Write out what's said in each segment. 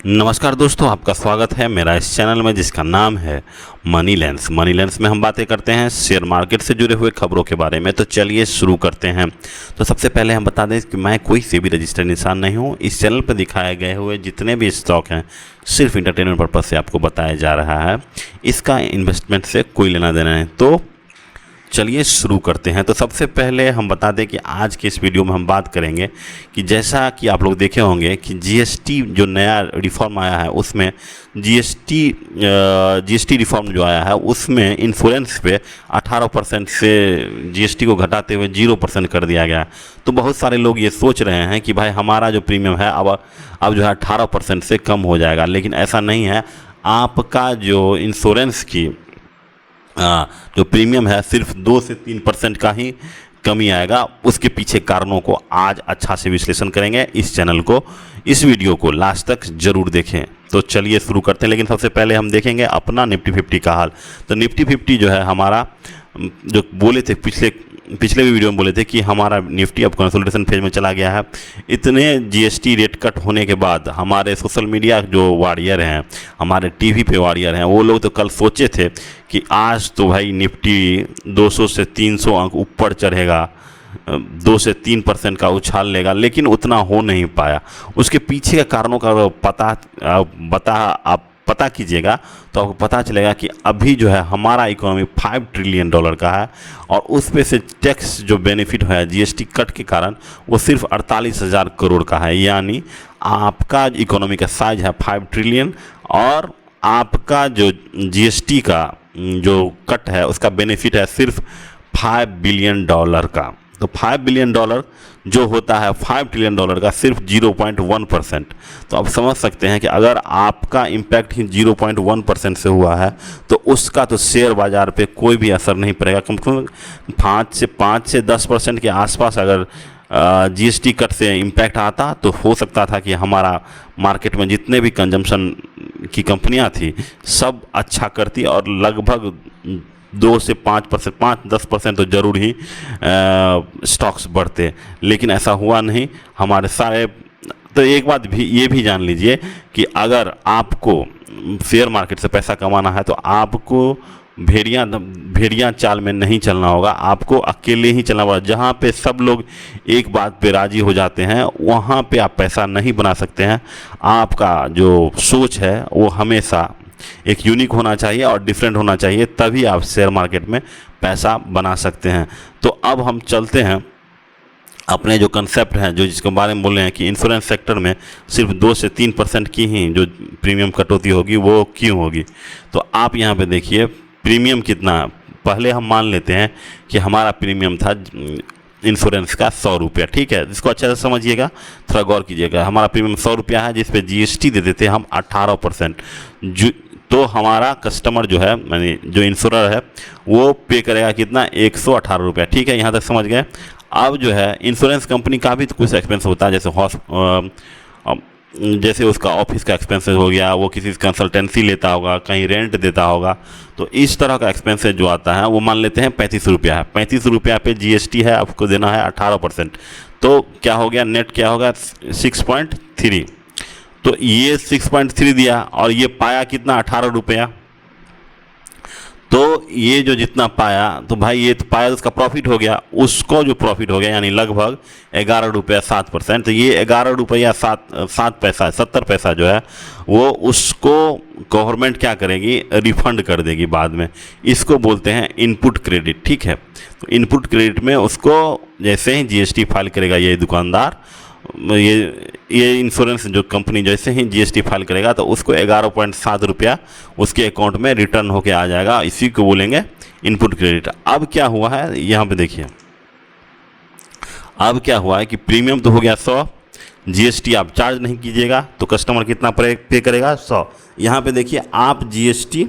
नमस्कार दोस्तों, आपका स्वागत है मेरा इस चैनल में जिसका नाम है मनी लेंस। मनी लेंस में हम बातें करते हैं शेयर मार्केट से जुड़े हुए खबरों के बारे में। तो चलिए शुरू करते हैं। तो सबसे पहले हम बता दें कि मैं कोई से भी रजिस्टर्ड इंसान नहीं हूं। इस चैनल पर दिखाए गए हुए जितने भी स्टॉक हैं सिर्फ इंटरटेनमेंट पर्पज़ से आपको बताया जा रहा है। इसका इन्वेस्टमेंट से कोई लेना देना नहीं। तो चलिए शुरू करते हैं। तो सबसे पहले हम बता दें कि आज के इस वीडियो में हम बात करेंगे कि जैसा कि आप लोग देखे होंगे कि जीएसटी जो नया रिफॉर्म आया है उसमें जीएसटी रिफॉर्म जो आया है उसमें इंश्योरेंस पे 18% से जीएसटी को घटाते हुए 0% कर दिया गया। तो बहुत सारे लोग ये सोच रहे हैं कि भाई हमारा जो प्रीमियम है अब जो है 18% से कम हो जाएगा, लेकिन ऐसा नहीं है। आपका जो इंश्योरेंस की जो प्रीमियम है सिर्फ 2 से 3% का ही कमी आएगा। उसके पीछे कारणों को आज अच्छा से विश्लेषण करेंगे। इस वीडियो को लास्ट तक जरूर देखें। तो चलिए शुरू करते हैं, लेकिन सबसे पहले हम देखेंगे अपना निफ्टी 50 का हाल। तो निफ्टी 50 जो है हमारा, जो बोले थे पिछले भी वीडियो में बोले थे कि हमारा निफ्टी अब कंसोलिडेशन फेज में चला गया है। इतने जीएसटी रेट कट होने के बाद हमारे सोशल मीडिया जो वॉरियर हैं, हमारे टीवी पे वॉरियर हैं, वो लोग तो कल सोचे थे कि आज तो भाई निफ्टी 200 से 300 अंक ऊपर चढ़ेगा, 2 से 3% का उछाल लेगा, लेकिन उतना हो नहीं पाया। उसके पीछे के कारणों का पता कीजिएगा तो आपको पता चलेगा कि अभी जो है हमारा इकोनॉमी $5 ट्रिलियन का है और उस पे से टैक्स जो बेनिफिट है जीएसटी कट के कारण वो सिर्फ 48,000 करोड़ का है। यानी आपका इकोनॉमी का साइज है 5 ट्रिलियन और आपका जो जीएसटी का जो कट है उसका बेनिफिट है सिर्फ $5 बिलियन का। तो $5 बिलियन जो होता है $5 ट्रिलियन का सिर्फ 0.1%। तो आप समझ सकते हैं कि अगर आपका इम्पैक्ट ही 0.1% से हुआ है तो उसका तो शेयर बाज़ार पे कोई भी असर नहीं पड़ेगा। कम से कम 5 से 10% के आसपास अगर जीएसटी कट से इम्पैक्ट आता तो हो सकता था कि हमारा मार्केट में जितने भी कंजम्पशन की कंपनियां थी सब अच्छा करती और लगभग 2 से 5%, 5-10% तो ज़रूर ही स्टॉक्स बढ़ते, लेकिन ऐसा हुआ नहीं। हमारे सारे तो एक बात भी ये भी जान लीजिए कि अगर आपको शेयर मार्केट से पैसा कमाना है तो आपको भेड़िया चाल में नहीं चलना होगा, आपको अकेले ही चलना होगा। जहाँ पे सब लोग एक बात पे राजी हो जाते हैं वहाँ पे आप पैसा नहीं बना सकते हैं। आपका जो सोच है वो हमेशा एक यूनिक होना चाहिए और डिफरेंट होना चाहिए, तभी आप शेयर मार्केट में पैसा बना सकते हैं। तो अब हम चलते हैं अपने जो कंसेप्ट हैं, जो जिसके बारे में बोल रहे हैं कि इंश्योरेंस सेक्टर में सिर्फ 2 से 3% की ही जो प्रीमियम कटौती होगी वो क्यों होगी। तो आप यहाँ पे देखिए प्रीमियम कितना। पहले हम मान लेते हैं कि हमारा प्रीमियम था इंश्योरेंस का 100 रुपया, ठीक है। इसको अच्छे से समझिएगा, थोड़ा गौर कीजिएगा। हमारा प्रीमियम 100 रुपया है जिस पे जीएसटी दे देते हैं हम 18%। तो हमारा कस्टमर जो है, यानी जो इंश्योरर है, वो पे करेगा कितना, 118 रुपया, ठीक है। यहाँ तक समझ गए। अब जो है इंश्योरेंस कंपनी का भी तो कुछ एक्सपेंस होता है, जैसे उसका ऑफिस का एक्सपेंसेस हो गया, वो किसी कंसल्टेंसी लेता होगा, कहीं रेंट देता होगा। तो इस तरह का एक्सपेंसेस जो आता है वो मान लेते हैं 35 रुपया है। 35 रुपया पे जीएसटी है, आपको देना है 18%। तो क्या हो गया, नेट क्या होगा, 6.3। तो ये 6.3 दिया और ये पाया कितना, 18 रुपया। तो ये जो जितना पाया तो भाई ये तो पाया, उसका प्रॉफिट हो गया। उसको जो प्रॉफिट हो गया यानी लगभग 11 रुपया 7%। तो ये 11 रुपया 7 पैसा 70 पैसा जो है वो उसको गवर्नमेंट क्या करेगी, रिफंड कर देगी बाद में। इसको बोलते हैं इनपुट क्रेडिट, ठीक है। तो इनपुट क्रेडिट में उसको जैसे ही जीएसटी फाइल करेगा ये दुकानदार, ये इंश्योरेंस जो कंपनी जैसे ही जीएसटी फाइल करेगा तो उसको 11.7 रुपया उसके अकाउंट में रिटर्न होके आ जाएगा। इसी को बोलेंगे इनपुट क्रेडिट। अब क्या हुआ है यहाँ पे देखिए, अब क्या हुआ है कि प्रीमियम तो हो गया 100, जीएसटी आप चार्ज नहीं कीजिएगा तो कस्टमर कितना पे करेगा, 100। यहाँ पे देखिए आप जीएसटी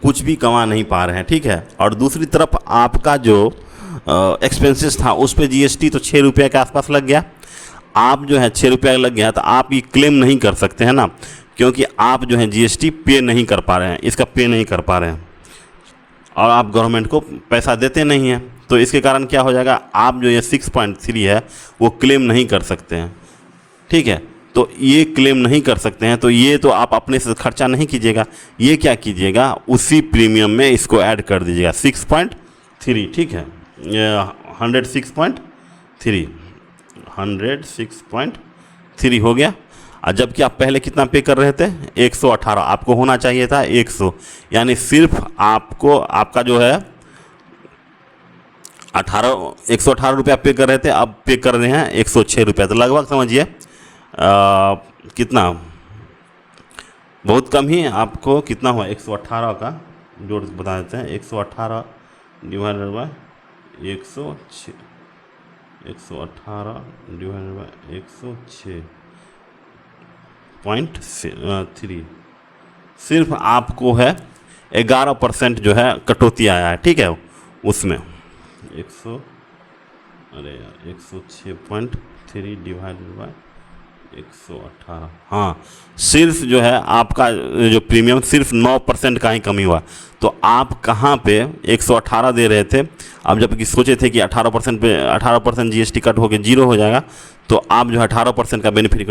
कुछ भी कमा नहीं पा रहे हैं, ठीक है। और दूसरी तरफ आपका जो एक्सपेंसेस था उस पर जीएसटी तो 6 रुपये के आसपास लग गया। आप जो है 6 रुपया लग गया तो आप ये क्लेम नहीं कर सकते हैं ना, क्योंकि आप जो है जीएसटी पे नहीं कर पा रहे हैं, इसका पे नहीं कर पा रहे हैं और आप गवर्नमेंट को पैसा देते नहीं हैं। तो इसके कारण क्या हो जाएगा, आप जो ये 6.3 है वो क्लेम नहीं कर सकते हैं, ठीक है। तो ये क्लेम नहीं कर सकते हैं। तो ये तो आप अपने से खर्चा नहीं कीजिएगा, ये क्या कीजिएगा, उसी प्रीमियम में इसको ऐड कर दीजिएगा 6.3, ठीक है, 106.3 हो गया। और जबकि आप पहले कितना पे कर रहे थे, 118, आपको होना चाहिए था 100, यानी सिर्फ आपको आपका जो है 118 रुपया पे कर रहे थे, अब पे कर रहे हैं 106 रुपया। तो लगभग समझिए कितना, बहुत कम ही आपको कितना हुआ, 118 का जोड़ बता देते हैं, 118 डिवाइडेड बाय 106, 118 डिवाइडेड बाय 106.3, सिर्फ आपको है 11% जो है कटौती आया है, ठीक है, उसमें 106.3 डिवाइडेड बाय 118, हाँ, सिर्फ जो है आपका जो प्रीमियम सिर्फ 9% का ही कमी हुआ। तो आप कहाँ पे 118 दे रहे थे, अब जबकि सोचे थे कि 18% पे 18% जीएसटी कट होकर 0 हो जाएगा, तो आप जो है 18% का बेनिफिट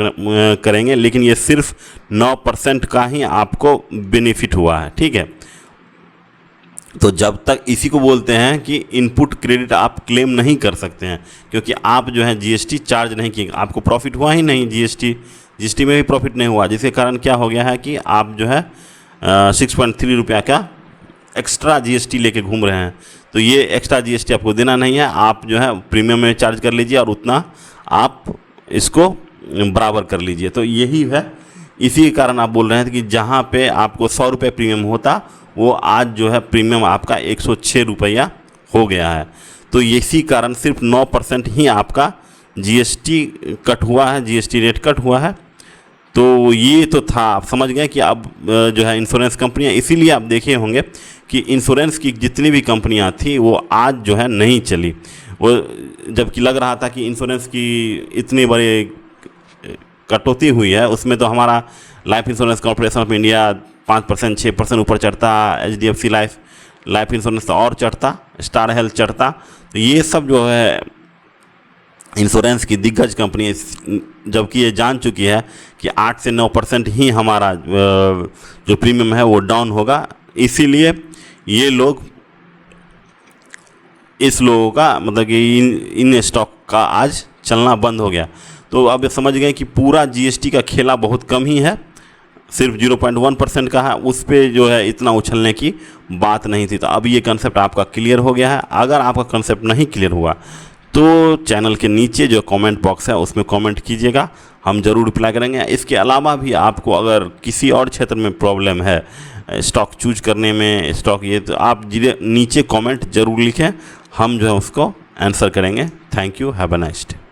करेंगे, लेकिन ये सिर्फ 9% का ही आपको बेनिफिट हुआ है, ठीक है। तो जब तक इसी को बोलते हैं कि इनपुट क्रेडिट आप क्लेम नहीं कर सकते हैं, क्योंकि आप जो है जीएसटी चार्ज नहीं किए, आपको प्रॉफिट हुआ ही नहीं, जीएसटी में भी प्रॉफिट नहीं हुआ, जिसके कारण क्या हो गया है कि आप जो है 6.3 रुपया का एक्स्ट्रा जीएसटी लेके घूम रहे हैं। तो ये एक्स्ट्रा जीएसटी आपको देना नहीं है, आप जो है प्रीमियम में चार्ज कर लीजिए और उतना आप इसको बराबर कर लीजिए। तो यही है, इसी के कारण आप बोल रहे हैं कि जहाँ पे आपको 100 रुपये प्रीमियम होता, वो आज जो है प्रीमियम आपका 106 रुपया हो गया है। तो इसी कारण सिर्फ 9% ही आपका जीएसटी कट हुआ है, जीएसटी रेट कट हुआ है। तो ये तो था, आप समझ गए कि अब जो है इंश्योरेंस कंपनियां, इसीलिए आप देखे होंगे कि इंश्योरेंस की जितनी भी कंपनियां थी वो आज जो है नहीं चली। वो जबकि लग रहा था कि इंश्योरेंस की इतनी बड़ी कटौती हुई है, उसमें तो हमारा life insurance corporation of India 5% 6% ऊपर चढ़ता, HDFC लाइफ इंश्योरेंस और चढ़ता, स्टार हेल्थ चढ़ता। तो ये सब जो है इंश्योरेंस की दिग्गज कंपनी, जबकि ये जान चुकी है कि 8 से 9% ही हमारा जो प्रीमियम है वो डाउन होगा, इसीलिए ये लोग, इस लोगों का मतलब कि इन स्टॉक का आज चलना बंद हो गया। तो अब समझ गए कि पूरा जीएसटी का खेला बहुत कम ही है, सिर्फ 0.1% का है, उस पर जो है इतना उछलने की बात नहीं थी। तो अब ये कंसेप्ट आपका क्लियर हो गया है। अगर आपका कंसेप्ट नहीं क्लियर हुआ तो चैनल के नीचे जो कमेंट बॉक्स है उसमें कमेंट कीजिएगा, हम ज़रूर रिप्लाई करेंगे। इसके अलावा भी आपको अगर किसी और क्षेत्र में प्रॉब्लम है स्टॉक चूज करने में, स्टॉक ये, तो आप नीचे कमेंट ज़रूर लिखें, हम जो है उसको आंसर करेंगे। Thank you, have a nice day.